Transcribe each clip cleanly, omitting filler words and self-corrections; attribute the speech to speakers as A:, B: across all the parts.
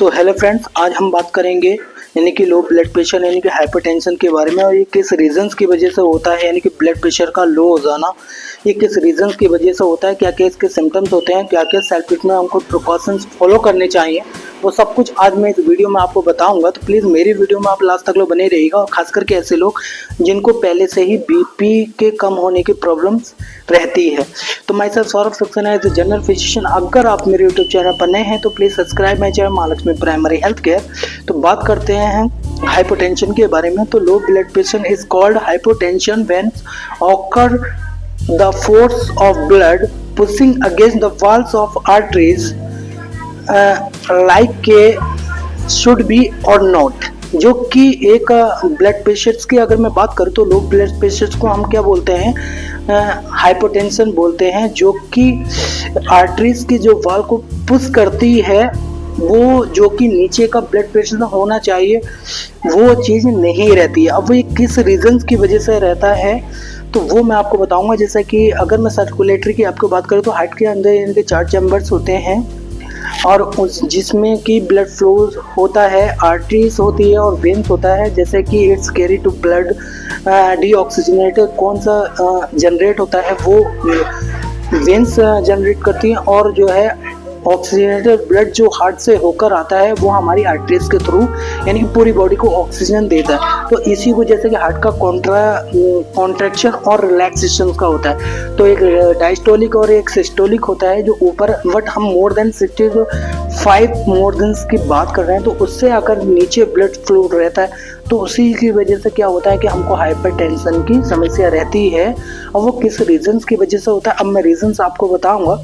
A: तो hello friends, आज हम बात करेंगे यानी कि लो ब्लड प्रेशर यानी कि हाइपरटेंशन के बारे में। और ये किस रीजंस की वजह से होता है, यानी कि ब्लड प्रेशर का लो हो जाना ये किस रीजंस की वजह से होता है, क्या क्या इसके सिम्टम्स होते हैं, क्या क्या सेल्फ ट्रीटमेंट हमको प्रिकॉशंस फॉलो करने चाहिए, वो सब कुछ आज मैं इस वीडियो में आपको बताऊंगा। तो प्लीज़ मेरी वीडियो में आप लास्ट तक लोग बने रहिएगा, और खास करके ऐसे लोग जिनको पहले से ही बीपी के कम होने की प्रॉब्लम्स रहती है। तो myself Saurabh Saxena as a general physician. अगर आप मेरे यूट्यूब चैनल पर नए हैं तो please subscribe my channel Mahalakshmi primary health care. तो बात करते हैं हाइपोटेंशन के बारे में। तो low blood pressure is called hypotension when occur the force of blood pushing against the walls of arteries like के शुड बी और नॉट। जो कि एक ब्लड प्रेशर की अगर मैं बात करूँ तो लो ब्लड प्रेशर को हम क्या बोलते हैं, हाइपोटेंशन बोलते हैं। जो कि आर्टरीज की जो वॉल को पुश करती है, वो जो कि नीचे का ब्लड प्रेशर होना चाहिए वो चीज़ नहीं रहती है। अब वो किस रीजंस की वजह से रहता है तो वो मैं आपको बताऊंगा। जैसा कि अगर मैं सर्कुलेटरी की आपको बात करूँ तो हार्ट के अंदर इनके 4 चैम्बर्स होते हैं, और उस जिसमें कि ब्लड फ्लो होता है, आर्टरीज होती है और वेन्स होता है। जैसे कि it's carry to blood deoxygenated कौन सा जनरेट होता है, वो वेन्स जनरेट करती हैं, और जो है ऑक्सीजनेटेड ब्लड जो हार्ट से होकर आता है वो हमारी आर्टरीज के थ्रू यानी कि पूरी बॉडी को ऑक्सीजन देता है। तो इसी को जैसे कि हार्ट का कॉन्ट्रैक्शन और रिलैक्सेशन का होता है। तो एक डायस्टोलिक और एक सिस्टोलिक होता है जो ऊपर, बट हम मोर देन 65 मोर देन की बात कर रहे हैं। तो उससे अगर नीचे ब्लड फ्लो रहता है तो उसी की वजह से क्या होता है कि हमको हाइपरटेंशन की समस्या रहती है। और वो किस रीजंस की वजह से होता है, अब मैं रीजंस आपको बताऊंगा।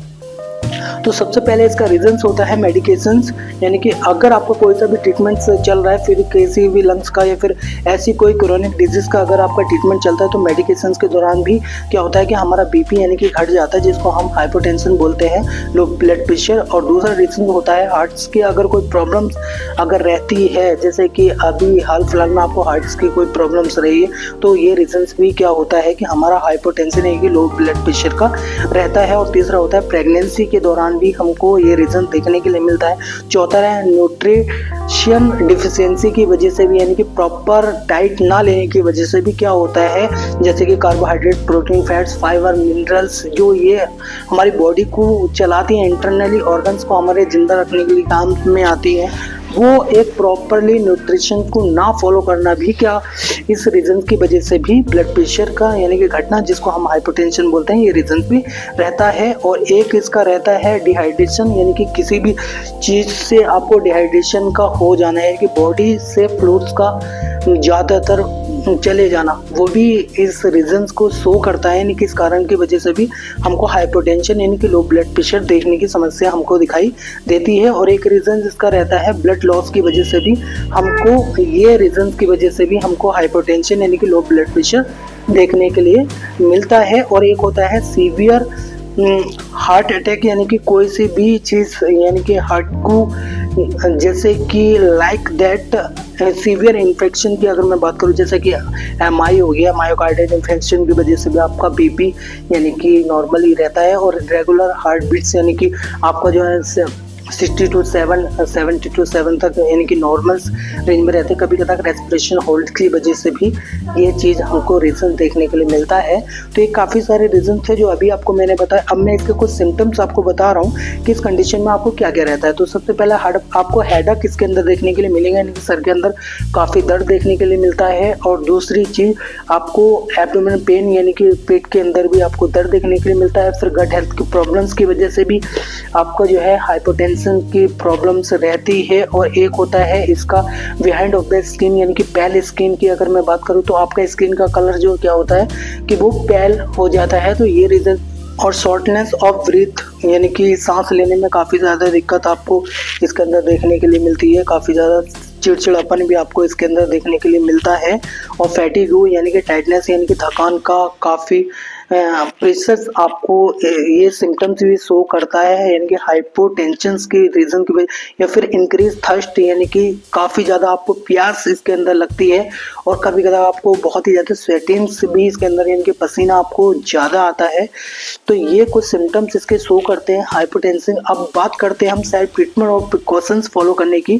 A: तो सबसे पहले इसका रीजंस होता है मेडिकेशंस, यानी कि अगर आपका कोई सा भी ट्रीटमेंट चल रहा है, फिर किसी भी लंग्स का या फिर ऐसी कोई क्रोनिक डिजीज का अगर आपका ट्रीटमेंट चलता है, तो मेडिकेशंस के दौरान भी क्या होता है कि हमारा बीपी यानी कि घट जाता है, जिसको हम हाइपोटेंशन बोलते हैं, लो ब्लड प्रेशर। और दूसरा रीजन होता है हार्ट्स की अगर कोई प्रॉब्लम्स अगर रहती है, जैसे कि अभी हाल फिलहाल में आपको हार्ट्स की कोई प्रॉब्लम्स रही है, तो ये रीजंस भी क्या होता है कि हमारा हाइपोटेंशन यानी कि लो ब्लड प्रेशर का रहता है। और तीसरा होता है प्रेगनेंसी के दौरान भी हमको ये रीजन देखने के लिए मिलता है। चौथा है न्यूट्रिशन डिफिशियंसी की वजह से भी, यानी कि प्रॉपर डाइट ना लेने की वजह से भी क्या होता है, जैसे कि carbohydrate, protein, fats, fibre, minerals जो ये हमारी बॉडी को चलाती हैं, इंटरनली ऑर्गन्स को हमारे जिंदा रखने के लिए काम में आती है, वो एक प्रॉपरली न्यूट्रिशन को ना फॉलो करना भी क्या इस रीजन की वजह से भी ब्लड प्रेशर का यानी कि घटना, जिसको हम हाइपोटेंशन बोलते हैं, ये रीजन भी रहता है। और एक इसका रहता है डिहाइड्रेशन, यानी कि किसी भी चीज़ से आपको डिहाइड्रेशन का हो जाना है कि बॉडी से फ्लूइड्स का ज़्यादातर चले जाना, वो भी इस रीजंस को शो करता है। यानी कि इस कारण की वजह से भी हमको हाइपोटेंशन यानी कि लो ब्लड प्रेशर देखने की समस्या हमको दिखाई देती है। और एक रीज़न जिसका रहता है ब्लड लॉस की वजह से भी हमको, ये रीजंस की वजह से भी हमको हाइपोटेंशन यानी कि लो ब्लड प्रेशर देखने के लिए मिलता है। और एक होता है सीवियर हार्ट अटैक, यानी कि कोई सी भी चीज़ यानी कि हार्ट को, जैसे कि लाइक दैट सीवियर इन्फेक्शन की अगर मैं बात करूँ, जैसे कि MI हो गया, मायोकार्डियल इन्फेक्शन की वजह से भी आपका बीपी यानी कि नॉर्मल ही रहता है। और रेगुलर हार्ट बीट्स यानी कि आपका जो है 60 to 7 तक यानी कि नॉर्मल रेंज में रहते हैं। कभी कभी रेस्पिरेशन होल्ड की वजह से भी ये चीज़ हमको रीज़न देखने के लिए मिलता है। तो ये काफ़ी सारे रीज़न थे जो अभी आपको मैंने बताया। अब मैं इसके कुछ सिम्टम्स आपको बता रहा हूँ कि इस कंडीशन में आपको क्या क्या रहता है। तो सबसे पहले आपको हेडेक इसके अंदर देखने के लिए मिलेगा, यानी कि सर के अंदर काफ़ी दर्द देखने के लिए मिलता है। और दूसरी चीज़ आपको एब्डोमेन पेन यानी कि पेट के अंदर भी आपको दर्द देखने के लिए मिलता है। फिर गट हेल्थ की प्रॉब्लम्स की वजह से भी आपको जो है हाइपोटेंशन की प्रॉब्लम्स रहती है। और एक होता है इसका बिहाइंड ऑफ द स्किन, यानी कि पेल स्किन की अगर मैं बात करूँ तो आपका स्किन का कलर जो क्या होता है कि वो पेल हो जाता है। तो ये रीजन। और शॉर्टनेस ऑफ ब्रीथ, यानी कि सांस लेने में काफ़ी ज़्यादा दिक्कत आपको इसके अंदर देखने के लिए मिलती है। काफ़ी ज़्यादा चिड़चिड़ापन भी आपको इसके अंदर देखने के लिए मिलता है। और फैटिग यानी कि टाइटनेस यानी कि थकान का काफ़ी प्रेशर आपको ये सिम्टम्स भी शो करता है, यानी कि हाइपोटेंशन के रीजन की वजह या फिर इंक्रीज थर्स्ट, यानी कि काफ़ी ज़्यादा आपको प्यास इसके अंदर लगती है और कभी कभी आपको बहुत ही ज़्यादा स्वेटिंग्स भी इसके अंदर, यानी कि पसीना आपको ज़्यादा आता है। तो ये कुछ सिम्टम्स इसके शो करते हैं हाइपोटेंशन। अब बात करते हैं हम सेल्फ ट्रीटमेंट और प्रिकॉशंस फॉलो करने की।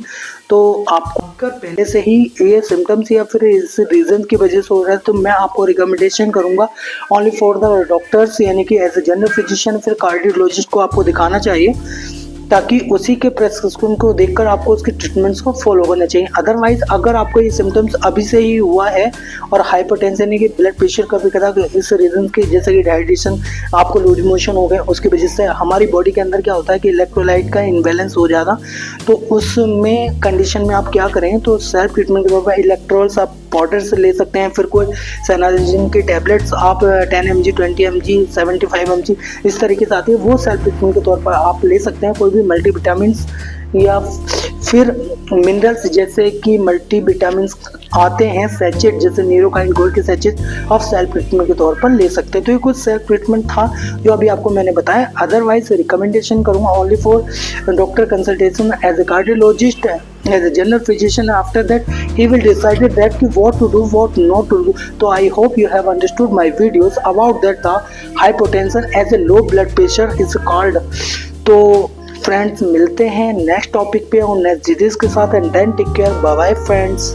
A: तो आपको अगर पहले से ही ये सिम्टम्स या फिर इस रीज़न की वजह से हो रहा है तो मैं आपको रिकमेंडेशन करूँगा ओनली फॉर द डॉक्टर्स, यानी कि एज ए जनरल फिजिशियन फिर कार्डियोलॉजिस्ट को आपको दिखाना चाहिए, ताकि उसी के प्रेस्क्रिप्शन को देखकर आपको उसके ट्रीटमेंट्स को फॉलो करना चाहिए। अदरवाइज अगर आपको ये सिम्टम्स अभी से ही हुआ है और हाइपरटेंशन यानी कि ब्लड प्रेशर कभी कदा इस रीजन के जैसे कि डाइजेशन, आपको लूज मोशन हो गए, उसकी वजह से हमारी बॉडी के अंदर क्या होता है कि इलेक्ट्रोलाइट का इम्बैलेंस हो जाता, तो उसमें कंडीशन में आप क्या करें, तो सेल्फ ट्रीटमेंट के तौर पर इलेक्ट्रॉल्स आप पाउडर से ले सकते हैं, फिर कोई सेनाजिन के टैबलेट्स आप 10 mg 20 mg 75 mg इस तरीके से आती है, वो सेल्फ ट्रीटमेंट के तौर पर आप ले सकते हैं। कोई भी मल्टीविटामिन्स या फिर मिनरल्स जैसे कि मल्टीविटामिन्स आते हैं सैचेट, जैसे न्यूरोकाइन गोल्ड के सैचेट आप सेल्फ ट्रीटमेंट के तौर पर ले सकते हैं। तो ये कुछ सेल्फ ट्रीटमेंट था जो अभी आपको मैंने बताया। अदरवाइज रिकमेंडेशन करूँगा only for doctor consultation as a cardiologist, as a general physician. After that he will decide that what to do, what not to do. So I hope you have understood my videos about that the hypotension as a low blood pressure is called. तो friends मिलते हैं next topic पे और next disease के साथ, and then take care, bye bye friends.